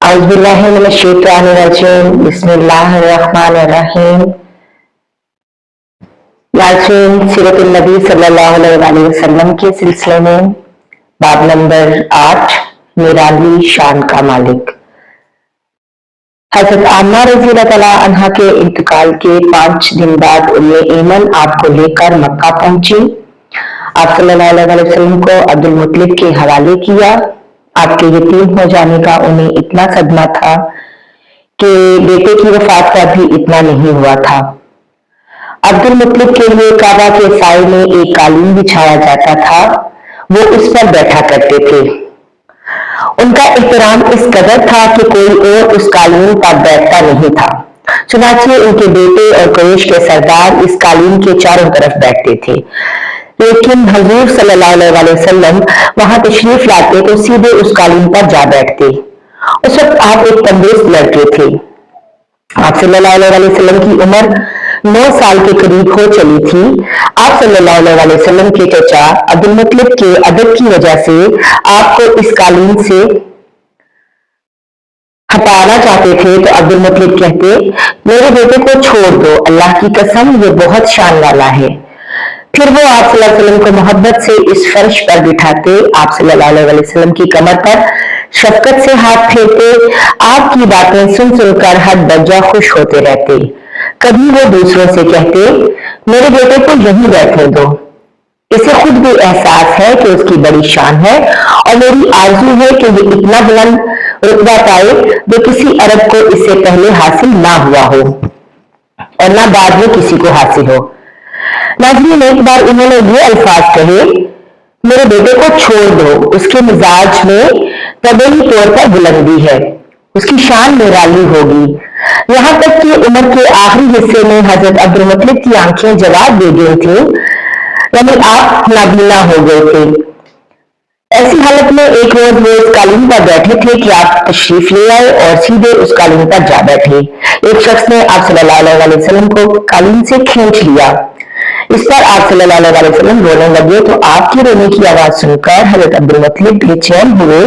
औज़ुबिल्लाहिमिनश्शैतानिर्रजीम बिस्मिल्लाहिर्रहमानिर्रहीम। नाज़रीन, सीरतुन नबी सल्लल्लाहु अलैहि वसल्लम के सिलसिले में बाब नंबर 8, निराली शान का मालिक। हज़रत आमना रज़ी अल्लाह तआला अन्हा के इंतकाल के 5 दिन बाद उम्मे ऐमन आपको लेकर मक्का पहुंची। आप सल्लल्लाहु अलैहि वसल्लम को अब्दुल मुत्तलिब के हवाले किया। आपके यतीम हो जाने का उन्हें इतना सदमा था कि बेटे की वफात का भी इतना नहीं हुआ था। अब्दुल मुत्तलिब के लिए काबा के साए में एक कालीन बिछाया जाता था, वो उस पर बैठा करते थे। उनका एहतराम इस कदर था कि कोई और उस कालीन पर बैठता नहीं था। चुनांचे उनके बेटे और कुरैश के सरदार इस कालीन के चारों तरफ बैठते थे, लेकिन हजूर सल्लल्लाहु अलैहि वसल्लम वहां तशरीफ लाते तो सीधे उस कालीन पर जा बैठते। उस वक्त आप एक तंदुरुस्त लड़के थे। आप सल्लल्लाहु अलैहि वसल्लम की उम्र 9 साल के करीब हो चली थी। आप सल्लल्लाहु अलैहि वसल्लम के चचा अब्दुल मुत्तलिब के अदब की वजह से आपको इस कालीन से हटाना चाहते थे, तो अब्दुल मुत्तलिब कहते, मेरे बेटे को छोड़ दो, अल्लाह की कसम ये बहुत शान वाला है। फिर वो आप सल्लल्लाहु अलैहि वसल्लम को मोहब्बत से इस फर्श पर बिठाते, आप सल्लल्लाहु अलैहि वसल्लम की कमर पर शफकत से हाथ फेरते, आपकी बातें सुन सुनकर हर दर्जा खुश होते रहते। कभी वो दूसरों से कहते, मेरे बेटे को यहीं बैठने दो, इसे खुद भी एहसास है कि उसकी बड़ी शान है और मेरी आरज़ू है कि ये इतना बुलंद रुतबा पाए जो किसी अरब को इससे पहले हासिल ना हुआ हो और ना बाद में किसी को हासिल हो। नाज़रीन, एक बार उन्होंने ये अल्फाज कहे, मेरे बेटे को छोड़ दो, उसके मिजाज में तबीयी तौर पर बुलंदी है, उसकी शान निराली होगी। यहाँ तक कि उम्र के आखिरी हिस्से में हजरत अब्दुल मुत्तलिब की आंखें जवाब दे गई थी, यानी आप नाबीना हो गए थे। ऐसी हालत में एक रोज वो उस कालीन पर बैठे थे कि आप तशरीफ ले आए और सीधे उस कालीन पर जा बैठे। एक शख्स ने आप सल्लल्लाहु अलैहि वसल्लम को कालीन से खींच लिया। इस पर आप सल्लल्लाहु अलैहि वसल्लम रोने लगे, तो आपकी रोने की आवाज सुनकर हजरत अब्दुल मुत्तलिब बेचैन हुए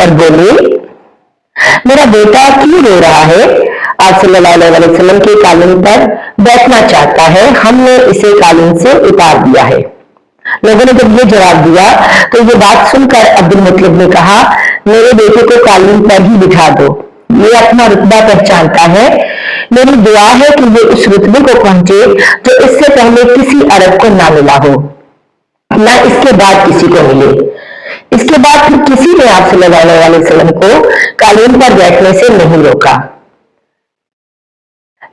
और बोले, मेरा बेटा क्यों रो रहा है? आप सल्लल्लाहु अलैहि वसल्लम के कालीन पर बैठना चाहता है, हमने इसे कालीन से उतार दिया है। लोगों ने जब ये जवाब दिया तो ये बात सुनकर अब्दुल मुत्तलिब ने कहा, मेरे बेटे को कालीन पर ही बिठा दो, ये अपना रुतबा पहचानता है। मेरी दुआ है कि ये उस रुतबे को पहुंचे जो इससे पहले किसी अरब को ना मिला हो, ना इसके बाद किसी को मिले। इसके बाद फिर किसी ने आप सल्लल्लाहु अलैहि वसल्लम को कालीन पर बैठने से नहीं रोका।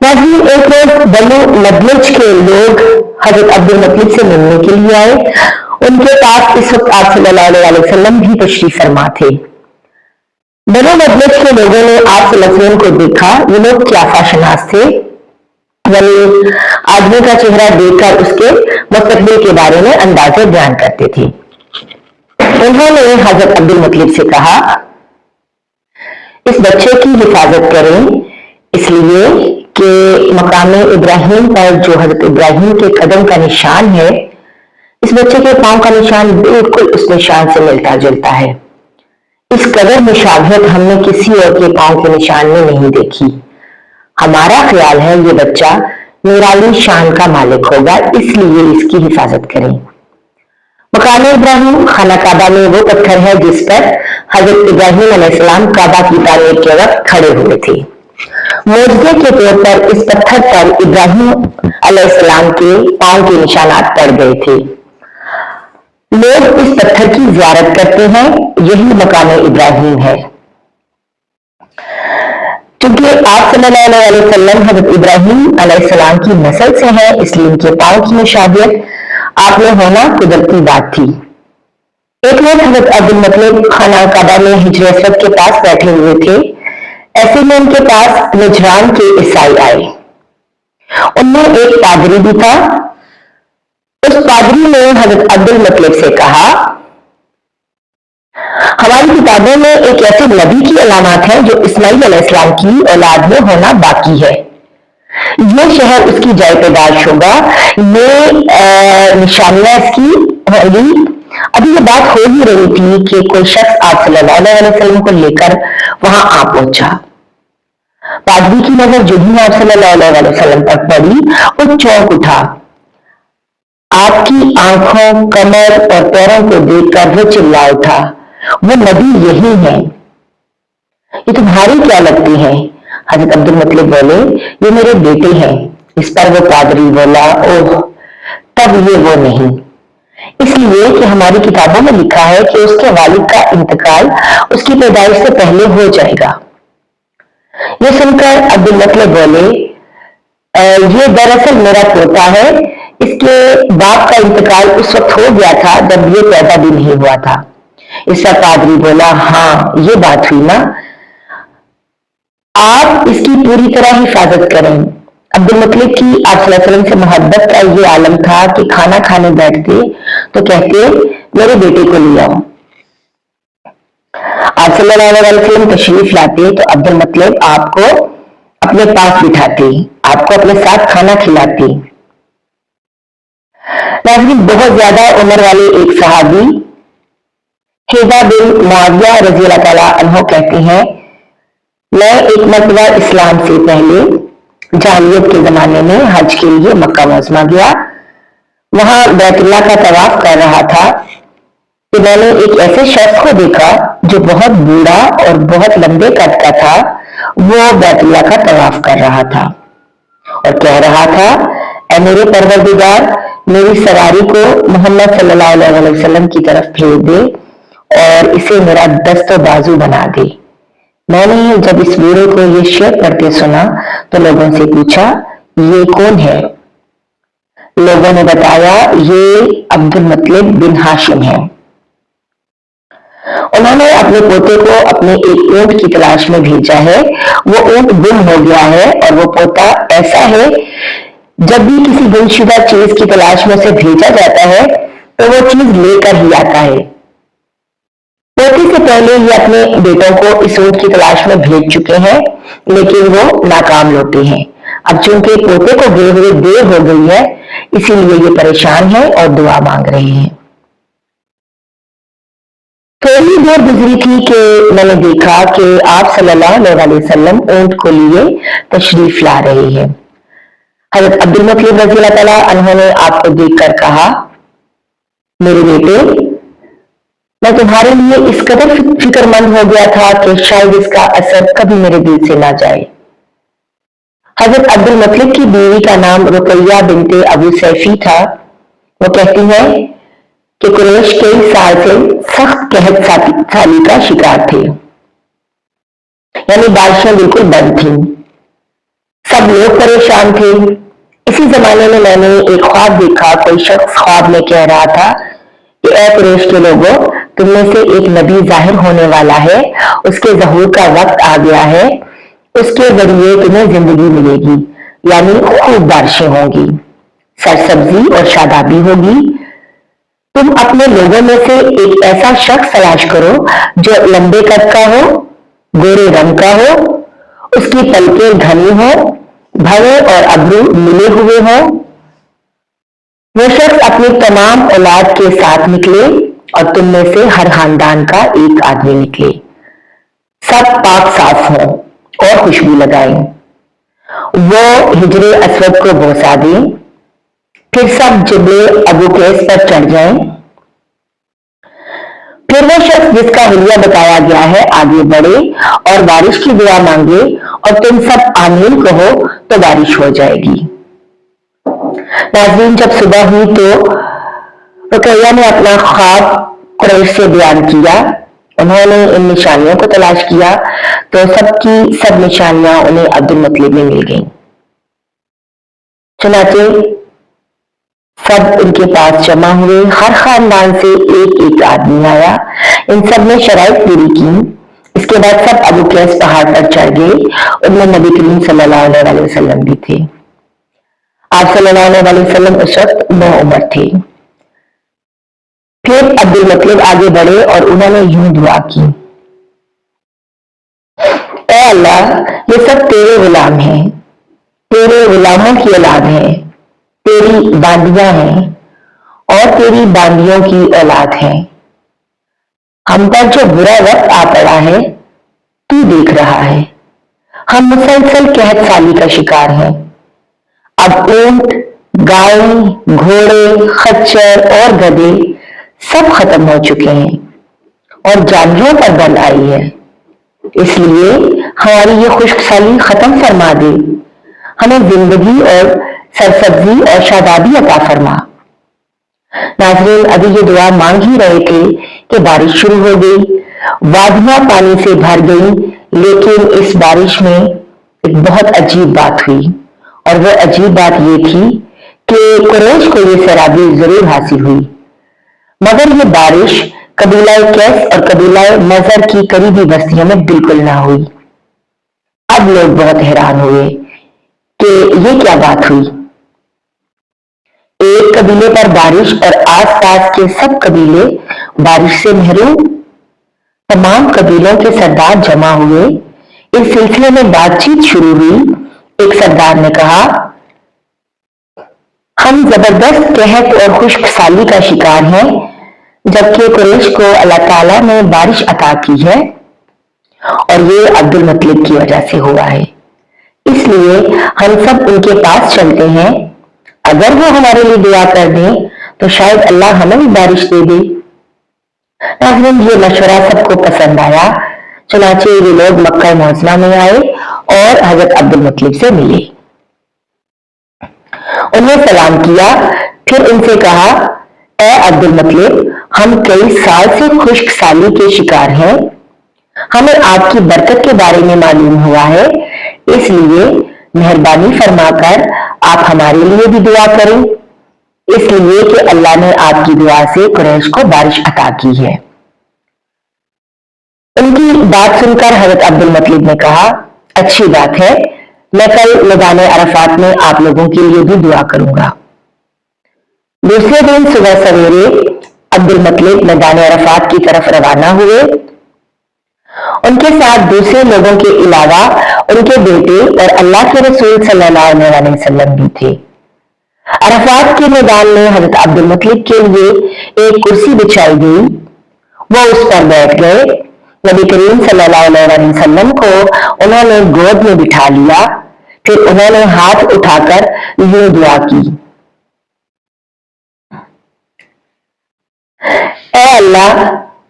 नाज़रीन, एक रोज बनु मदलज के लोग हजरत अब्दुल मुत्तलिब से मिलने के लिए आए। उनके पास इस वक्त आप सल्लल्लाहु अलैहि वसल्लम भी तशरीफ फरमा थे। बनु मदलज के लोगों ने आप सल्लल्लाहु अलैहि वसल्लम को देखा। ये लोग क्याफा शनास थे, यानी आदमी का चेहरा देखकर उसके मुस्तकबिल के बारे में अंदाजे बयान करते थे। उन्होंने हजरत अब्दुल मुत्तलिब से कहा, इस बच्चे की हिफाजत करें, इसलिए कि मकामे इब्राहिम पर जो हजरत इब्राहिम के कदम का निशान है, इस बच्चे के पांव का निशान बिल्कुल उस निशान से मिलता जुलता है। इस कदर मुशाबहत हमने किसी और के पांव के निशान में नहीं देखी। हमारा ख्याल है ये बच्चा निराली शान का मालिक होगा, इसलिए इसकी हिफाजत करें। मकामे इब्राहिम खाना काबा में वो पत्थर है जिस पर हजरत इब्राहिम अलैहिस्सलाम काबा की तामीर के वक्त खड़े हुए थे। मोजज़े के तौर पर इस पत्थर पर इब्राहिम अलैहिस्सलाम के पांव के निशानात पड़ गए थे। लोग इस पत्थर की ज़ियारत करते हैं, यही मकाम इब्राहिम है। क्योंकि आप सल्लल्लाहु अलैहि वसल्लम हजरत इब्राहिम अलैहिस्सलाम की नस्ल से हैं, इसलिए उनके पांव की मुशाबियत आप में होना कुदरती बात थी। एक रोज हजरत अब्दुल मुत्तलिब खाना काबा में हिजर असवद के पास बैठे हुए थे। ऐसे में उनके पास नजरान के ईसाई आए। उनमें एक पादरी भी था। उस पादरी ने हजरत अब्दुल मुत्तलिब से कहा, हमारी किताबों में एक ऐसे नबी की अलामत है जो इस्माइल अलैहिस्सलाम की औलाद में होना बाकी है। ये शहर उसकी जाए पैदाश होगा, ये निशानियां इसकी होंगी अभी ये बात हो ही रही थी कि कोई शख्स आप सल्लल्लाहु अलैहि वसल्लम को लेकर वहां आ पहुंचा। पादरी की नजर जो ही आप सल्लल्लाहु अलैहि वसल्लम पर पड़ी, वो चौंक उठा। आपकी आंखों, कमर और पैरों को देखकर वो चिल्ला उठा, वो नबी यही है, ये तुम्हारी क्या लगती है? हजरत अब्दुल मुत्तलिब बोले, ये मेरे बेटे हैं। इस पर वो पादरी बोला, ओह, तब ये वो नहीं, इसलिए कि हमारी किताबों में लिखा है कि उसके वालिद का इंतकाल उसकी पैदाइश से पहले हो जाएगा। ये सुनकर अब्दुल मुत्तलिब बोले, ये दरअसल मेरा पोता है, इसके बाप का इंतकाल उस वक्त हो गया था जब ये पैदा भी नहीं हुआ था। इस पर पादरी बोला, हाँ ये बात हुई ना, आप इसकी पूरी तरह हिफाजत करें। अब्दुल मुत्तलिब की आप सल्लल्लाहु अलैहि वसल्लम से मोहब्बत का ये आलम था कि खाना खाने बैठते तो कहते, मेरे बेटे को ले आओ। आप सल्लल्लाहु अलैहि वसल्लम तशरीफ लाते तो अब्दुल मुत्तलिब आपको अपने पास बिठाते, आपको अपने साथ खाना खिलाते। नाज़रीन, बहुत ज्यादा उम्र वाले एक सहाबी हिबा बिन मुआविया रज़ी अल्लाह तआला अन्हु कहते हैं, मैं एक मरतबा इस्लाम से पहले जाहिलियत के जमाने में हज के लिए मक्का मुअज़्ज़मा गया। वहां बैतुल्लाह का तवाफ कर रहा था कि मैंने एक ऐसे शख्स को देखा जो बहुत बूढ़ा और बहुत लंबे कद का था। वो बैतुल्लाह का तवाफ कर रहा था और कह रहा था, ऐ मेरे परवरदिगार, मेरी सवारी को मोहम्मद सल्लल्लाहु अलैहि वसल्लम की तरफ भेज दे और इसे मेरा दस्तो बाजू बना दे। मैंने जब इस बूढ़े को ये शेर पढ़ते सुना तो लोगों से पूछा, ये कौन है? लोगों ने बताया, ये अब्दुल मुत्तलिब बिन हाशिम है। उन्होंने अपने पोते को अपने एक ऊंट की तलाश में भेजा है। वो ऊंट गुम हो गया है और वो पोता ऐसा है, जब भी किसी गुमशुदा चीज की तलाश में उसे भेजा जाता है तो वो चीज लेकर ही आता है। पोते से पहले ये अपने बेटों को इस ऊंट की तलाश में भेज चुके हैं, लेकिन वो नाकाम लौटे हैं। अब चूंकि पोते को गए हुए देर हो गई है, इसीलिए ये परेशान है और दुआ मांग रहे हैं। थोड़ी देर गुजरी थी कि मैंने देखा कि आप सल्लल्लाहु अलैहि वसल्लम ऊंट को लिए तशरीफ ला रहे हैं। हजरत अब्दुल मुत्तलिब रज़ी अल्लाह तआला अन्हु ने आपको देखकर कहा, मेरे बेटे, मैं तुम्हारे लिए इस कदर फिक्रमंद हो गया था कि शायद इसका असर कभी मेरे दिल से ना जाए। हजरत अब्दुल मुत्तलिब की बीवी का नाम रुकैया बिनते अबू सैफी था। वो कहती है कि कुरैश कई साल से सख्त कहत साली का शिकार थे, यानी बारिशें बिल्कुल बंद थी, सब लोग परेशान थे। इसी जमाने में मैंने एक ख्वाब देखा। कोई शख्स ख्वाब में कह रहा था कि ऐ कुरैश के लोगों, तुम में से एक नबी जाहिर होने वाला है, उसके ज़हूर का वक्त आ गया है, उसके जरिए तुम्हें जिंदगी मिलेगी, यानी खूब बारिशें होंगी, सरसब्जी और शादाबी होगी। तुम अपने लोगों में से एक ऐसा शख्स तलाश करो जो लंबे कद का हो, गोरे रंग का हो, उसकी पलकें घनी हो, भवे और अब्रू मिले हुए हो। वो शख्स अपनी तमाम औलाद के साथ निकले और तुम में से हर खानदान का एक आदमी निकले, सब पाक साफ हों और खुशबू लगाएं। वो हिजरे असवद को बोसा दें, फिर सब जिबले अबू कैस पर चढ़ जाएं। फिर वो शख्स जिसका हुलिया बताया गया है आगे बढ़े और बारिश की दुआ मांगे और तुम सब आमीन कहो तो बारिश हो जाएगी। नाज़रीन, जब सुबह हुई तो रुकैया ने अपना ख्वाब कुरैश से बयान किया। उन्होंने इन निशानियों को तलाश किया तो सबकी सब निशानियां उन्हें अब्दुल मुत्तलिब में मिल गईं। चुनाचे सब इनके पास जमा हुए, हर खानदान से एक एक आदमी आया, इन सब ने शराइत पूरी की। इसके बाद सब अबू कैस पहाड़ पर चढ़ गए। उनमें नबी करीम सल्लल्लाहु अलैहि वसल्लम भी थे। आप सल्लल्लाहु अलैहि वसल्लम उस वक्त नौउम्र थे। फिर अब्दुल मुत्तलिब आगे बढ़े और उन्होंने यूं दुआ की, ऐ अल्लाह, ये सब तेरे गुलाम हैं, तेरे गुलामों की औलाद है, तेरी बांदियां हैं और तेरी बांदियों की औलाद हैं। हम पर जो बुरा वक्त आ पड़ा है तू देख रहा है। हम मुसलसल कहत साली का शिकार हैं। अब ऊंट, गाय, घोड़े, खच्चर और गधे सब खत्म हो चुके हैं और जानवरों पर बल आई है। इसलिए हमारी ये खुश्क साली खत्म फरमा दे। हमें जिंदगी और सरसब्जी और शादाबी अता फरमा। नाज़रीन, अभी ये दुआ मांग ही रहे थे कि बारिश शुरू हो गई, वादियां पानी से भर गई। लेकिन इस बारिश में एक बहुत अजीब बात हुई और वो अजीब बात ये थी कि कुरैश को ये सैराबी जरूर हासिल हुई, मगर ये बारिश कबीला कैस और कबीला मजर की करीबी बस्तियों में बिल्कुल ना हुई। अब लोग बहुत हैरान हुए कि ये क्या बात हुई। एक कबीले पर बारिश और आसपास के सब कबीले बारिश से महरूम। तमाम कबीलों के सरदार जमा हुए। इस सिलसिले में बातचीत शुरू हुई। एक सरदार ने कहा, हम जबरदस्त कहत और खुश्क साली का शिकार हैं, जबकि कुरैश को अल्लाह ताला ने बारिश अता की है और ये अब्दुल मुत्तलिब की वजह से हुआ है। इसलिए हम सब उनके पास चलते हैं। अगर वो हमारे लिए दुआ कर दें तो शायद अल्लाह हमें भी बारिश दे दे। नाज़रीन, ये मशवरा सबको पसंद आया। चुनाचे ये लोग मक्का मुअज़्ज़मा में आए और हजरत अब्दुल मुत्तलिब से मिले। उन्हें सलाम किया, फिर उनसे कहा, ए अब्दुल मुत्तलिब, हम कई साल से खुश्क साली के शिकार हैं। हमें आपकी बरकत के बारे में मालूम हुआ है, इसलिए मेहरबानी फरमाकर आप हमारे लिए भी दुआ करें, इसलिए कि अल्लाह ने आपकी दुआ से कुरैश को बारिश अता की है। उनकी बात सुनकर हजरत अब्दुल मुत्तलिब ने कहा, अच्छी बात है, मैं कल मैदान अरफात में आप लोगों के लिए भी दुआ करूंगा। दूसरे दिन सुबह सवेरे अब्दुल मुत्तलिब मैदान अरफात की तरफ रवाना हुए। उनके साथ दूसरे लोगों के अलावा उनके बेटे और अल्लाह के रसूल सल्लल्लाहु अलैहि वसल्लम भी थे। अरफात के मैदान में हजरत अब्दुल मुत्तलिब के लिए एक कुर्सी बिछाई गई। वो उस पर बैठ गए। नबी करीम सल्लल्लाहु अलैहि वसल्लम को उन्होंने गोद में बिठा लिया। फिर उन्होंने हाथ उठाकर ये दुआ की, ऐ अल्लाह,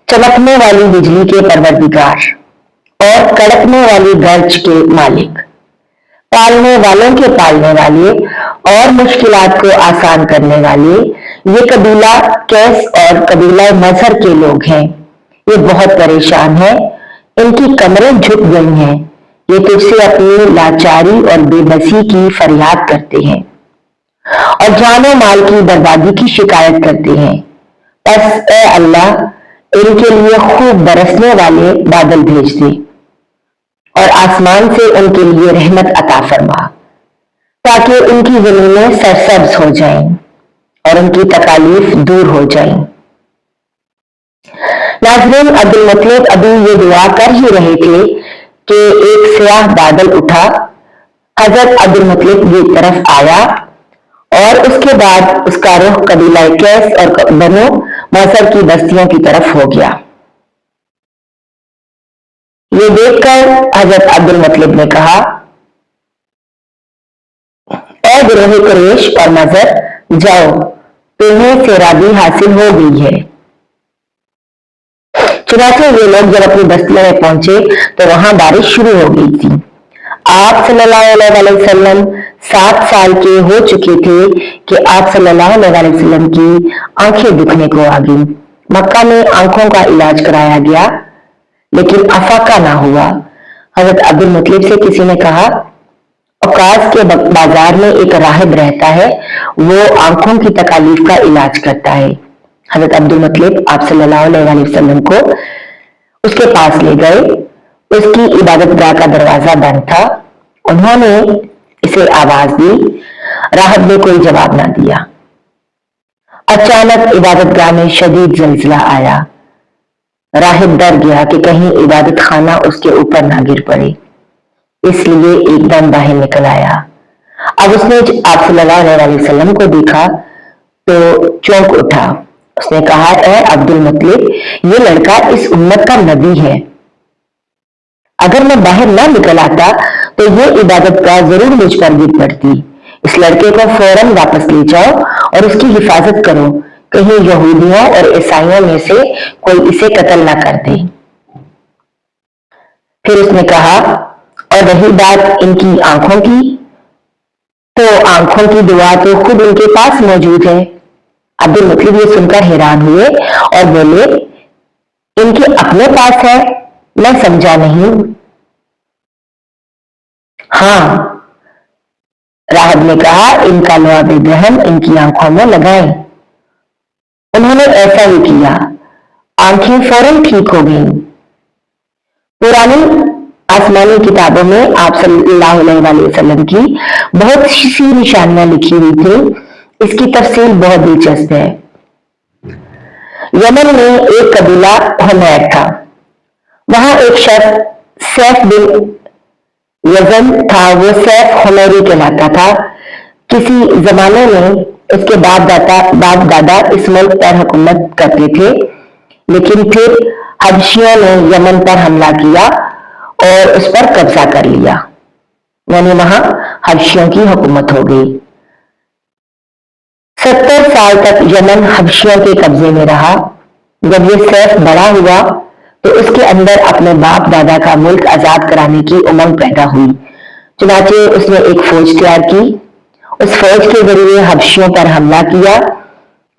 चमकने वाली बिजली के परवरदिगार और कड़कने वाली गर्ज के मालिक, पालने वालों के पालने वाले और मुश्किलात को आसान करने वाले, ये कबीला कैस और कबीला मजहर के लोग हैं। ये बहुत परेशान हैं, इनकी कमरें झुक गई हैं। ये तुझसे अपनी लाचारी और बेबसी की फरियाद करते हैं और जानो माल की बर्बादी की शिकायत करते हैं। बस ए अल्लाह, इनके लिए खूब बरसने वाले बादल भेज दे और आसमान से उनके लिए रहमत अता फरमा, ताकि उनकी जमीनें सरसब्ज हो जाएं और उनकी तकालीफ दूर हो जाएं। नाज़रीन, अब्दुल मुत्तलिब अभी ये दुआ कर ही रहे थे कि एक स्याह बादल उठा। हजरत अब्दुल मुत्तलिब की तरफ आया और उसके बाद उसका रुख कबीला कैस और बनो मौसर की बस्तियों की तरफ हो गया। ये देखकर हजरत अब्दुल मुत्तलिब ने कहा, ए गिरोह कुरैश और मजर, जाओ, तुम्हें सैराबी हासिल हो गई है। चुनाचे ये लोग जब अपनी बस्तियों में पहुंचे तो वहां बारिश शुरू हो गई थी। आप सल्लल्लाहु अलैहि वसल्लम 7 साल के हो चुके थे कि आप सल्लल्लाहु अलैहि वसल्लम की आंखें दुखने को आ गई। मक्का में आंखों का इलाज कराया गया, लेकिन अफाका ना हुआ। हजरत अब्दुल मुत्तलिब से किसी ने कहा, औकास के बाजार में एक राहिब रहता है, वो आंखों की तकालीफ का इलाज करता है। हजरत अब्दुल मुत्तलिब आप सल्लल्लाहु अलैहि वसल्लम को उसके पास ले गए। उसकी इबादतगाह का दरवाजा बंद था। उन्होंने इसे आवाज दी, राहिब ने कोई जवाब ना दिया। अचानक इबादतगाह में शदीद जल्जला आया। राहिब डर गया कि कहीं इबादत खाना उसके ऊपर ना गिर पड़े, इसलिए एकदम बाहर निकल आया। अब उसने आप सल्लल्लाहु अलैहि वसल्लम को देखा तो चौंक उठा। उसने कहा, ए अब्दुल मुत्तलिब, ये लड़का इस उम्मत का नबी है। अगर मैं बाहर ना निकल आता तो ये इबादत का जरूर मुझ पर गिर पड़ती। इस लड़के को फौरन वापस ले जाओ और उसकी हिफाजत करो, कहीं यहूदियों और ईसाइयों में से कोई इसे कत्ल ना कर दे। फिर उसने कहा, और रही बात इनकी आंखों की, तो आंखों की दुआ तो खुद इनके पास मौजूद है। अब्दुल मुत्तलिब ये सुनकर हैरान हुए और बोले, इनके अपने पास है? मैं समझा नहीं। हाँ, राहब ने कहा, इनका लवाब रहम इनकी आंखों में लगाएं। उन्होंने ऐसा ही किया। आंखें फौरन ठीक हो गईं। पुरानी आसमानी किताबों में आप सल्लल्लाहु अलैहि वसल्लम की बहुत सी निशानियां लिखी हुई थी। इसकी तफसील बहुत दिलचस्प है। यमन में एक कबीला हुमैर था। वहां एक शख्स सैफ बिन यजन था। वो सैफ हुमैरी कहलाता था। किसी जमाने में उसके बाप दादा इस मुल्क पर हुकूमत करते थे, लेकिन फिर हबशियों ने यमन पर हमला किया और उस पर कब्जा कर लिया, यानी वहां हबशियों की हुकूमत हो गई। 70 साल तक यमन हबशियों के कब्जे में रहा। जब ये सैफ बड़ा हुआ तो उसके अंदर अपने बाप दादा का मुल्क आजाद कराने की उमंग पैदा हुई। चुनाचे उसने एक फौज तैयार की। उस फौज के जरिए हबशियों पर हमला किया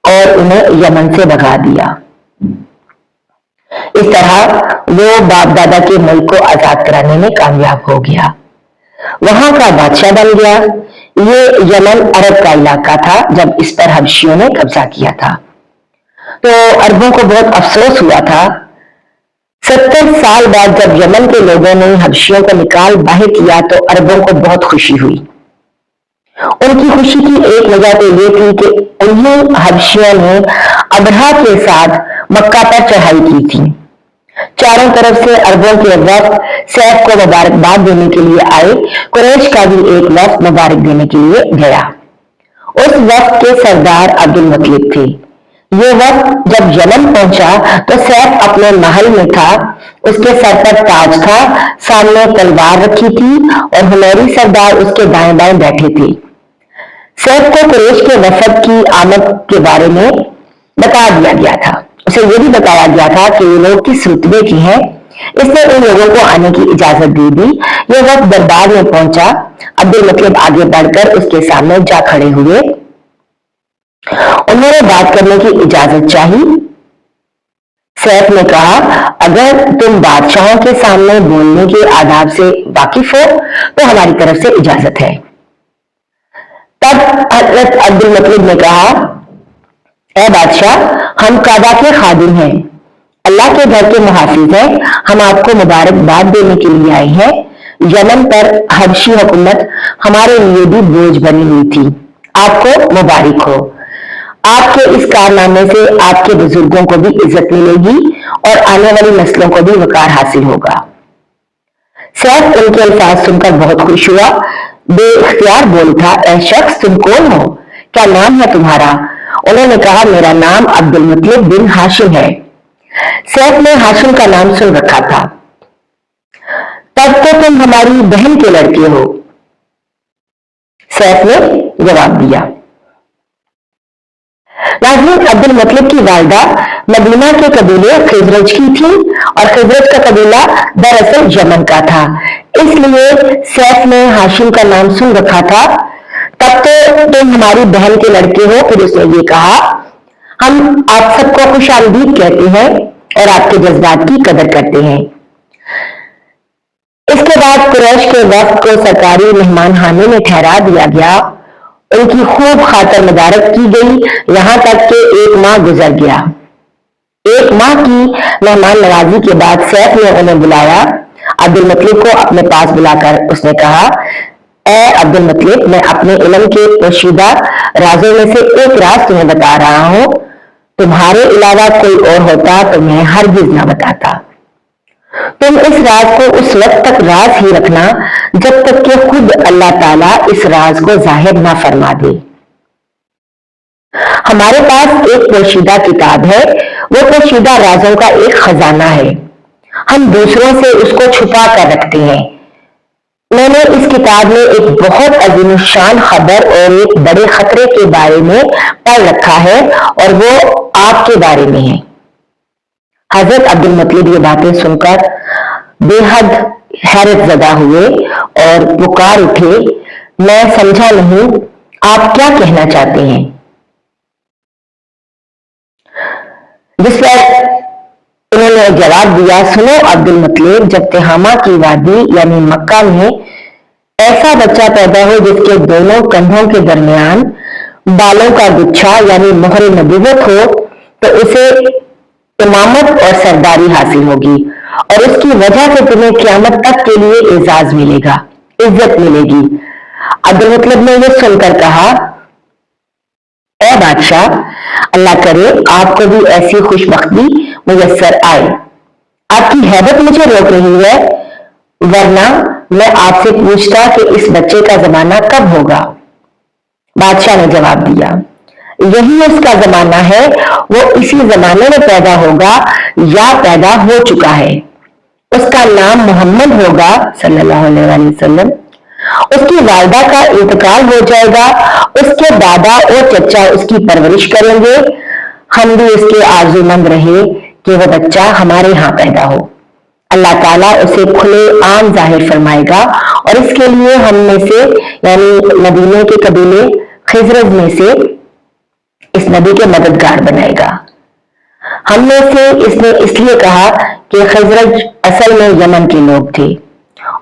और उन्हें यमन से भगा दिया। इस तरह वो बाप दादा के मुल्क को आजाद कराने में कामयाब हो गया, वहां का बादशाह बन गया। ये यमन अरब का इलाका था जब इस पर हबशियों ने कब्जा किया था। तो अरबों को बहुत अफसोस हुआ था। 70 साल बाद जब यमन के लोगों ने हबशियों को निकाल बाहर किया तो अरबों को बहुत खुशी हुई। उनकी खुशी की एक वजह तो ये थी कि उन्हीं हबशियों ने अबरहा के साथ मक्का पर चढ़ाई की थी। चारों तरफ से अरबों के वफ्द सैफ को मुबारकबाद देने के लिए आए। कुरैश का भी एक वफ्द मुबारक देने के लिए गया। उस वफ्द के सरदार अब्दुल मुत्तलिब थे। ये वक्त जब यमन पहुंचा तो सैफ अपने महल में था। उसके सर पर ताज था, सामने तलवार रखी थी और हुमैरी सरदार उसके दाएं बाएं बैठे थे। सैफ को कुरैश के वफद की आमद के बारे में बता दिया गया था। उसे यह भी बताया गया था कि ये लोग किस रुतबे के हैं। इसने उन लोगों को आने की इजाजत दे दी। यह वक्त दरबार में पहुंचा। अब्दुल मुत्तलिब आगे बढ़कर उसके सामने जा खड़े हुए। उन्होंने बात करने की इजाजत चाही। सैफ ने कहा, अगर तुम बादशाहों के सामने बोलने के आदाब से वाकिफ हो तो हमारी तरफ से इजाजत है। तब हजरत अब्दुल मुत्तलिब ने कहा, ए बादशाह, हम काबा के खादिम हैं, अल्लाह के घर के मुहाफिज हैं। हम आपको मुबारकबाद देने के लिए आए हैं। यमन पर हबशी हुकूमत हमारे लिए भी बोझ बनी हुई थी। आपको मुबारक हो। आपके इस कारनामे से आपके बुजुर्गों को भी इज्जत मिलेगी और आने वाली नस्लों को भी वकार हासिल होगा। सैफ उनके अल्फाज सुनकर बहुत खुश हुआ। बेइख्तियार बोल उठा, ऐ शख्स, तुम कौन हो? क्या नाम है तुम्हारा? उन्होंने कहा, मेरा नाम अब्दुल मुत्तलिब बिन हाशिम है। सैफ ने हाशिम का नाम सुन रखा था। तब तो तुम हमारी बहन के लड़के हो, सैफ ने जवाब दिया। नाज़रीन, अब्दुल मुत्तलिब की वालिदा मदीना के कबीले खिजरज की थी और खिजरज का कबीला दरअसल यमन का था। इसलिए सैफ ने हाशिम का नाम सुन रखा था। तब तो तुम हमारी बहन के लड़के हो। फिर उसने ये कहा, हम आप सबको खुशामदीद कहते हैं और आपके जज्बात की कदर करते हैं। इसके बाद कुरैश के वक्त को सरकारी मेहमान खाने में ठहरा दिया गया। उनकी खूब खातर मदारत की गई, यहां तक कि 1 माह गुजर गया। 1 माह की मेहमान नवाजी के बाद सैफ ने उन्हें बुलाया। अब्दुल मुत्तलिब को अपने पास बुलाकर उसने कहा, ए अब्दुल मुत्तलिब, मैं अपने इल्म के पोशीदा राजों में से एक राज तुम्हें बता रहा हूं। तुम्हारे अलावा कोई और होता तो मैं हरगिज ना बताता। तुम इस राज को उस वक्त तक राज ही रखना जब तक कि खुद अल्लाह ताला इस राज को जाहिर ना फरमा दे। हमारे पास एक पोशीदा किताब है, वो पोशीदा राजों का एक खजाना है। हम दूसरों से उसको छुपा कर रखते हैं। मैंने इस किताब में एक बहुत अजीमुशान खबर और एक बड़े खतरे के बारे में पढ़ रखा है और वो आपके बारे में है। हजरत अब्दुल मुत्तलिब ये बातें सुनकर बेहद हैरत ज़दा हुए और पुकार उठे, मैं समझा नहीं, आप क्या कहना चाहते हैं? जिस पर उन्होंने जवाब दिया, सुनो अब्दुल मुत्तलिब, जब तिहामा की वादी यानी मक्का में ऐसा बच्चा पैदा हो जिसके दोनों कंधों के दरमियान बालों का गुच्छा यानी मोहर नबूवत हो, तो उसे इमामत और सरदारी हासिल होगी और उसकी वजह से तुम्हें क़यामत तक के लिए एजाज मिलेगा, इज्जत मिलेगी। अब्दुल मुत्तलिब ने यह सुनकर कहा, ए बादशाह, अल्लाह करे आपको भी ऐसी खुशबख्ती मुयस्सर आए। आपकी हैबत मुझे रोक रही है, वरना मैं आपसे पूछता कि इस बच्चे का जमाना कब होगा। बादशाह ने जवाब दिया, यही उसका जमाना है, वो इसी जमाने में पैदा होगा या पैदा हो चुका है। उसका नाम मोहम्मद होगा सल्लल्लाहु अलैहि वसल्लम। उसकी वालिदा का इंतकाल हो जाएगा, उसके दादा और चचा उसकी परवरिश करेंगे। हम भी उसके आरज़ूमंद रहे कि वह बच्चा हमारे यहाँ पैदा हो। अल्लाह ताला उसे खुले आम जाहिर फरमाएगा और इसके लिए हम में से यानी मदीने के कबीले खिजरज में से इस नबी के मददगार बनाएगा। हम में से इसने इसलिए कहा कि खिजरज असल में यमन के लोग थे।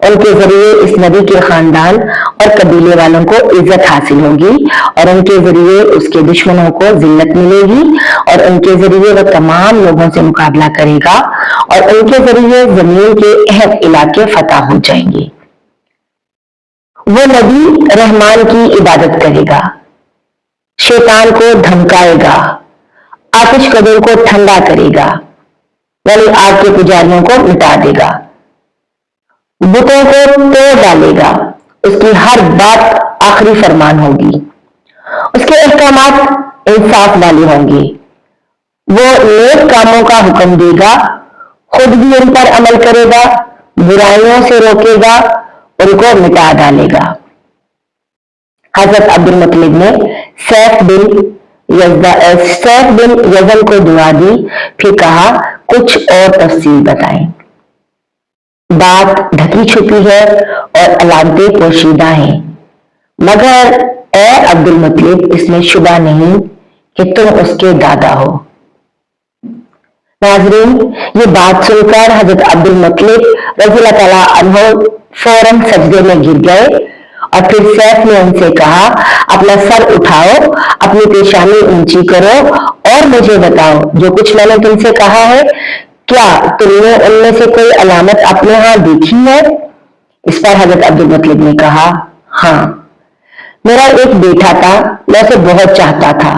उनके जरिए इस नबी के खानदान और कबीले वालों को इज्जत हासिल होगी और उनके जरिए उसके दुश्मनों को जिल्लत मिलेगी और उनके जरिए वह तमाम लोगों से मुकाबला करेगा और उनके जरिए जमीन के अहम इलाके फतह हो जाएंगे। वो नबी रहमान की इबादत करेगा, शैतान को धमकाएगा, आतिश कदों को ठंडा करेगा, यानी आग के पुजारियों को मिटा देगा, बुतों को तोड़ डालेगा, उसकी हर बात आखिरी फरमान होगी, उसके अहकामात इंसाफ वाले होंगे, वो नेक कामों का हुक्म देगा, खुद भी उन पर अमल करेगा, बुराइयों से रोकेगा, उनको मिटा डालेगा। हजरत अब्दुल मुत्तलिब ने सैफ बिन यज़न को दुआ दी, फिर कहा, कुछ और तफसील बताएं। बात ढकी छुपी है और अलामतें पोशीदा हैं, मगर ए अब्दुल मुत्तलिब, इसमें शुबा नहीं कि तुम उसके दादा हो। नाज़रीन, ये बात सुनकर हजरत अब्दुल मुत्तलिब रज़ियल्लाहु तआला अन्हु फौरन सजदे में गिर गए और फिर सैफ ने उनसे कहा, अपना सर उठाओ, अपनी पेशानी ऊंची करो और मुझे बताओ जो कुछ मैंने तुमसे कहा है, क्या तुमने उनमें से कोई अलामत अपने यहाँ देखी है? इस पर हजरत अब्दुल मुत्तलिब ने कहा, हाँ, मेरा एक बेटा था, मैं उसे बहुत चाहता था।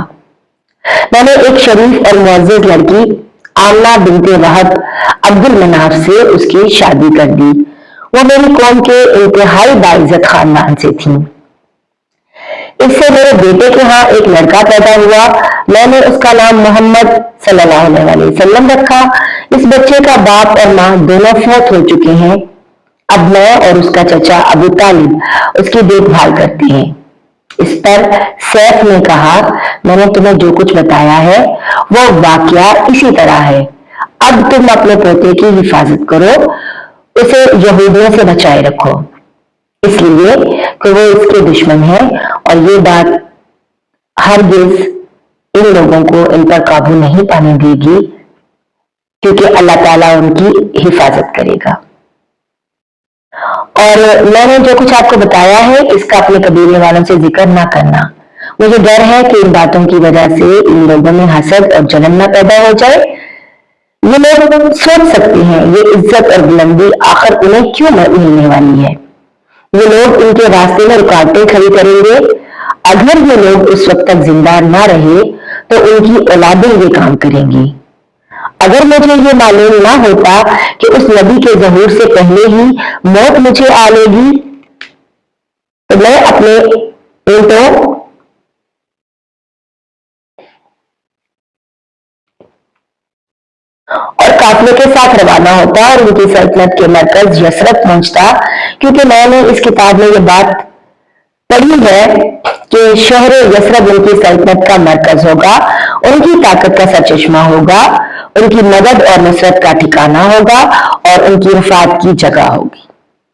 मैंने एक शरीफ और मुअज़्ज़ज़ लड़की आमना बिनते वहब अब्दुल मनाफ से उसकी शादी कर दी। वो मेरी कौम के इंतहाई बाइज्जत खानदान से थी। इससे मेरे बेटे के यहाँ एक लड़का पैदा हुआ, मैंने उसका नाम मोहम्मद सल्लल्लाहु अलैहि वसल्लम रखा। इस बच्चे का बाप और माँ दोनों फौत हो चुके हैं। अब मैं और उसका चचा अबू तालिब उसकी देखभाल करते हैं। इस पर सैफ ने कहा, मैंने तुम्हें जो कुछ बताया है वो वाकया इसी तरह है। अब तुम अपने पोते की हिफाजत करो, उसे यहूदियों से बचाए रखो, इसलिए कि वो इसके दुश्मन है और ये बात हरगिज इन लोगों को इन पर काबू नहीं पाने देगी, क्योंकि अल्लाह ताला उनकी हिफाजत करेगा। और मैंने जो कुछ आपको बताया है इसका अपने कबीले वालों से जिक्र ना करना। मुझे डर है कि इन बातों की वजह से इन लोगों में हसद और जलन न पैदा हो जाए। ये लोग सोच सकते हैं ये इज्जत और बुलंदी आखिर उन्हें क्यों मिलने वाली है। ये लोग इनके रास्ते में रुकावटें खड़ी करेंगे। अगर ये लोग उस वक्त तक जिंदा ना रहे तो उनकी औलादें ये काम करेंगी। अगर मुझे ये मालूम ना होता कि उस नबी के ज़हूर से पहले ही मौत मुझे आ लेगी, तो मैं अपने ऊँटों काफिले के साथ रवाना होता और उनकी सल्तनत के मरकज यसरत पहुंचता, क्योंकि मैंने इस किताब में ये बात पढ़ी है कि शहर यसरत उनकी सल्तनत का मरकज होगा, उनकी ताकत का सरचश्मा होगा, उनकी मदद और नुसरत का ठिकाना होगा और उनकी रफात की जगह होगी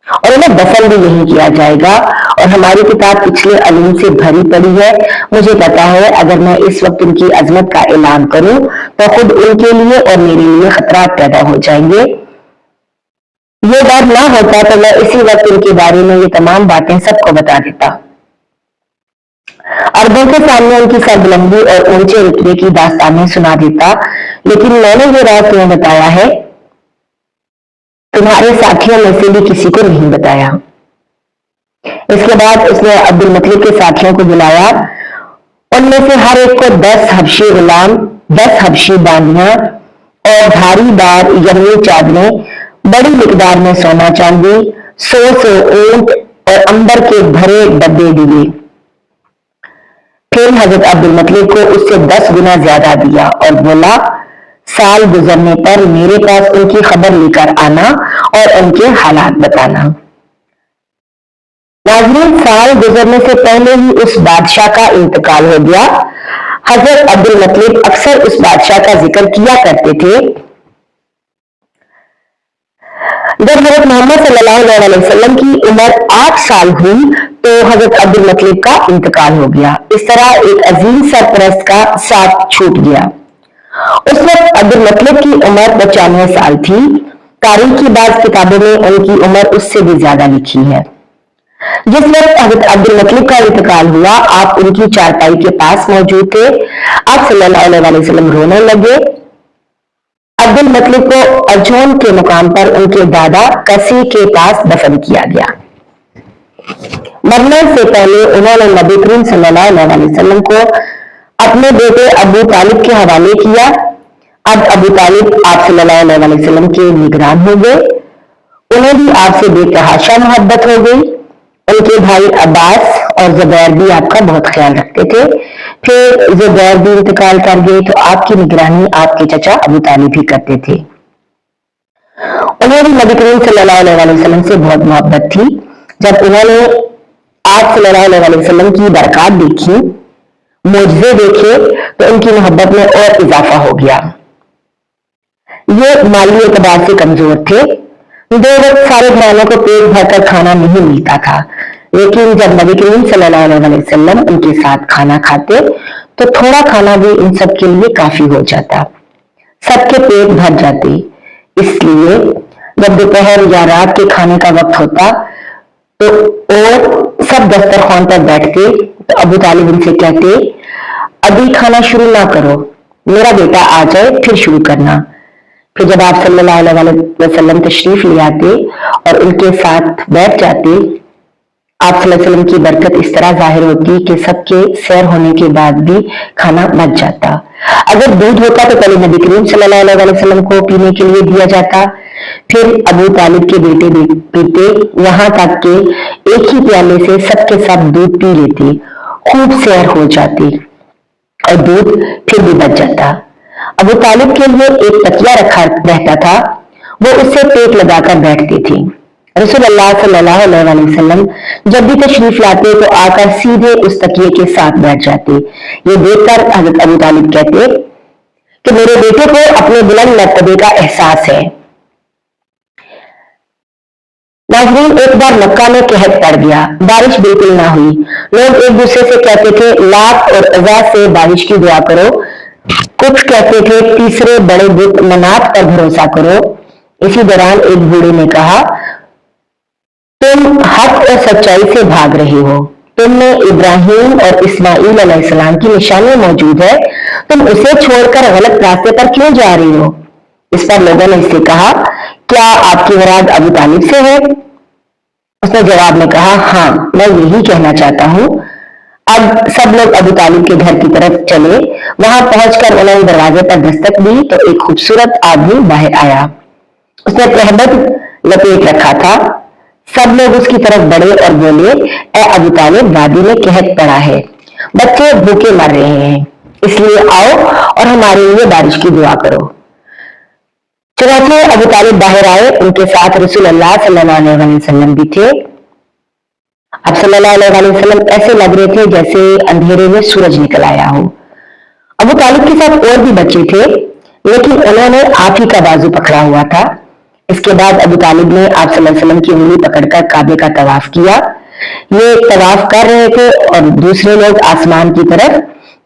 और उन्हें दफन भी यही किया जाएगा। और हमारी किताब पिछले अलूम से भरी पड़ी है। मुझे पता है अगर मैं इस वक्त उनकी अजमत का ऐलान करूं तो खुद उनके लिए और मेरे लिए खतरात पैदा हो जाएंगे। ये बात ना होता तो मैं इसी वक्त उनके बारे में ये तमाम बातें सबको बता देता। अरबों के सामने उनकी सरबुलंदी और ऊंचे रुतबे की दास्तानें सुना देता, लेकिन मैंने ये राज तुम्हें बताया है, तुम्हारे साथियों में से भी किसी को नहीं बताया। इसके बाद उसने अब्दुल मुत्तलिब के साथियों को बुलाया। उनमें से हर एक को 10 हबशी गुलाम, 10 हबशी बांदियां और धारीदार यमनी चादरें, बड़ी मिकदार में सोना चांदी, 100 ऊंट और अंबर के भरे डब्बे दिए। फिर हजरत अब्दुल मुत्तलिब को उससे 10 गुना ज्यादा दिया और बोला, साल गुजरने पर मेरे पास उनकी खबर लेकर आना और उनके हालात बताना। नाज़रीन, साल गुजरने से पहले ही उस बादशाह का इंतकाल हो गया। हजरत अब्दुल मुत्तलिब अक्सर उस बादशाह का जिक्र किया करते थे। जब हजरत मोहम्मद सल्लल्लाहु अलैहि वसल्लम की उम्र 8 साल हुई तो हजरत अब्दुल मुत्तलिब का इंतकाल हो गया। इस तरह एक अजीम सरपरस्त का साथ छूट गया। उस वक्त अब्दुल मुत्तलिब की उम्र 95 साल थी। तारीख की बात किताबों में उनकी उम्र उससे भी ज्यादा लिखी है। जिस वक्त हजरत अब्दुल मुत्तलिब का इंतकाल हुआ, आप उनकी चारपाई के पास मौजूद थे। आप सल्लल्लाहु अलैहि वसल्लम रोने लगे। अब्दुल मुत्तलिब को अर्जून के मुकाम पर उनके दादा कसी के पास दफन किया गया। मरने से पहले उन्होंने नबी करीम सल्लल्लाहु अलैहि वसल्लम को अपने बेटे अबू तालिब के हवाले किया। अब अबू तालिब आप सल्लल्लाहु अलैहि वसल्लम के निगरान हो गए। उन्हें भी आपसे बेतहाशा मोहब्बत हो गई। उनके भाई अब्बास और जुबैर भी आपका बहुत ख्याल रखते थे। फिर जुबैर भी इंतकाल कर गए तो आपकी निगरानी आपके चचा अबू तालिब ही करते थे। उन्हें भी नबी करीम सल्लल्लाहु अलैहि वसल्लम से बहुत मोहब्बत थी। जब उन्होंने आप सल्लल्लाहु अलैहि वसल्लम की बरकत देखी, मुआजिज़े देखे, तो उनकी मोहब्बत में और इजाफा हो गया। ये माली एतबार से कमजोर थे। दो वक्त सारे घरानों को पेट भरकर खाना नहीं मिलता था, लेकिन जब नबी करीम सल्लल्लाहु अलैहि वसल्लम उनके साथ खाना खाते तो थोड़ा खाना भी इन सब के लिए काफी हो जाता, सबके पेट भर जाते। इसलिए जब दोपहर या रात के खाने का वक्त होता तो और सब दस्तरखान पर बैठते तो अबू तालिब उनसे कहते, अभी खाना शुरू ना करो, मेरा बेटा आ जाए फिर शुरू करना। फिर जब आप सल्लल्लाहु अलैहि वसल्लम तशरीफ ले आते और उनके साथ बैठ जाते, आप सल्लल्लाहु अलैहि वसल्लम की बरकत इस तरह जाहिर होती कि सबके सैर होने के बाद भी खाना बच जाता। अगर दूध होता तो पहले नबी करीम सल्लल्लाहु अलैहि वसल्लम को पीने के लिए दिया जाता, फिर अबू तालिब के बेटे पीते, यहाँ तक कि एक ही प्याले से सबके सब दूध पी लेते, खूब सैर हो जाती और दूध फिर भी बच जाता। अबू तालिब के लिए एक तकिया रखा रहता था, वो उससे पेट लगाकर बैठते थे। रसूलुल्लाह सल्लल्लाहु अलैहि वसल्लम जब भी तशरीफ लाते तो आकर सीधे उस तकिए के साथ बैठ जाते। ये देखकर हजरत अबू तालिब कहते कि मेरे बेटे को अपने बुलंद मर्तबे का एहसास है। नाज़रीन, एक बार मक्का में कहत पड़ गया, बारिश बिल्कुल ना हुई। लोग एक दूसरे से कहते थे लात और अज़ा से बारिश की दुआ करो, कुछ कहते थे तीसरे बड़े बुत मनात पर भरोसा करो। इसी दौरान एक बूढ़े ने कहा, तुम हक और सच्चाई से भाग रहे हो, तुमने इब्राहिम और इस्माइल अलैहिस्सलाम की निशानी मौजूद है, तुम उसे छोड़कर गलत रास्ते पर क्यों जा रही हो? इस पर लोगों ने इससे कहा, क्या आपकी मुराद अबू तालिब से है? उसने जवाब में कहा, हाँ, मैं यही कहना चाहता हूँ। अब सब लोग अबू तालिब के घर की तरफ चले। वहां पहुंचकर उन्होंने दरवाजे पर दस्तक दी तो एक खूबसूरत आदमी बाहर आया। उसने तहबत लपेट रखा था। सब लोग उसकी तरफ बढ़े और बोले, ए अबू तालिब, वादी में कहत पड़ा है, बच्चे भूखे मर रहे हैं, इसलिए आओ और हमारे लिए बारिश की दुआ करो। चुनाचे अबू तालिब बाहर आए, उनके साथ रसूल अल्लाह सल्लल्लाहु अलैहि वसल्लम भी थे। अब सल्लल्लाहु अलैहि वसल्लम ऐसे लग रहे थे जैसे अंधेरे में सूरज निकल आया हो। अबू तालिब के साथ और भी बच्चे थे, लेकिन उन्होंने आप ही का बाजू पकड़ा हुआ था। इसके बाद अबू तालिब ने आप सल्लल्लाहु अलैहि वसल्लम की उंगली पकड़कर काबे का तवाफ किया। ये तवाफ कर रहे थे और दूसरे लोग आसमान की तरफ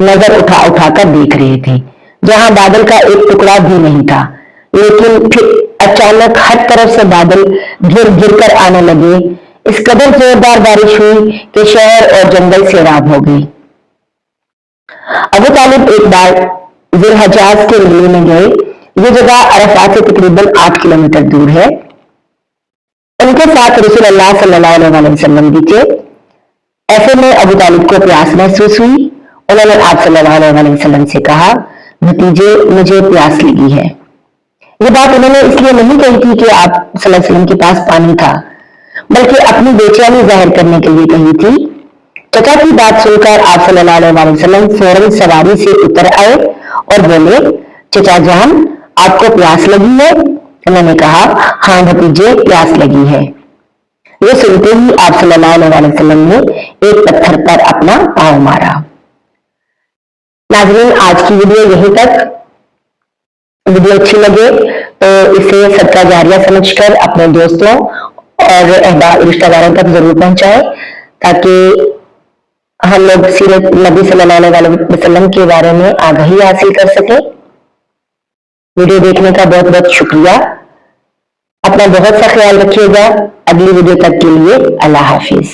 नजर उठा उठाकर देख रहे थे, जहां बादल का एक टुकड़ा भी नहीं था। लेकिन फिर अचानक हर तरफ से बादल घिर घिर कर आने लगे। इस कदर जोरदार बारिश हुई कि शहर और जंगल सैराब हो गई। अबू तालिब एक बार जिलहजाज के मेले में गए। ये जगह अरफात से तकरीबन 8 किलोमीटर दूर है। उनके साथ रसूल अल्लाह सल्लल्लाहु अलैहि वसल्लम भी थे। ऐसे में अबू तालिब को प्यास महसूस हुई। उन्होंने आप सल्लल्लाहु अलैहि वसल्लम से कहा, भतीजे मुझे प्यास लगी है। ये बात उन्होंने इसलिए नहीं कही थी कि आप सल्लल्लाहु अलैहि वसल्लम के पास पानी था, बल्कि अपनी बेचैनी जाहिर करने के लिए कही थी। चचा की बात सुनकर आप सल्लल्लाहु अलैहि वसल्लम फौरन सवारी से उतर आए और बोले, चचा जान आपको प्यास लगी है? उन्होंने कहा, हाँ भतीजे प्यास लगी है। ये सुनते ही आप सल्लल्लाहु अलैहि वसल्लम ने एक पत्थर पर अपना पांव मारा। नाज़रीन, आज की वीडियो यहीं तक। वीडियो अच्छी लगे तो इसे सदका जारिया समझकर अपने दोस्तों और रिश्तेदारों तक जरूर पहुंचाएं, ताकि हम लोग सीरत नबी सल्लल्लाहु अलैहि वसल्लम के बारे में आगाही हासिल कर सकें। वीडियो देखने का बहुत बहुत शुक्रिया। अपना बहुत सा ख्याल रखिएगा। अगली वीडियो तक के लिए अल्लाह हाफिज।